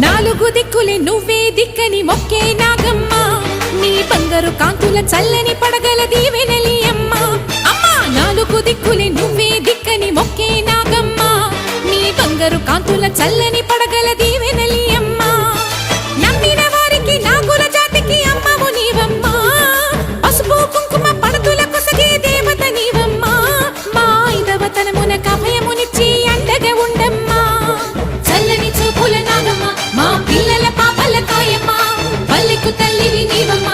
నాలుగు దిక్కులే నువ్వే దిక్కని మొక్కే నాగమ్మ నీ బంగారు కాంతుల చల్లని పడగల దీవెనలి అమ్మ అమ్మా నాలుగు దిక్కులే నువ్వే దిక్కని మొక్కే నాగమ్మ నీ బంగారు కాంతుల చల్లని పడగల దీవెనలి అమ్మ నమ్మిన వారికి నాగుల జాతికి అమ్మవు నీవమ్మా పసుపు కుంకుమ పడతుల కొసగే దేవత నీవమ్మా మా ఐదవతనమున కభయమునిచ్చి అండగా ఉండమ్మా చల్లని చూపుల నాగమ్మ మా పిల్లల పాపల కాయమ్మ పల్లెకు తల్లివి నీవమ్మ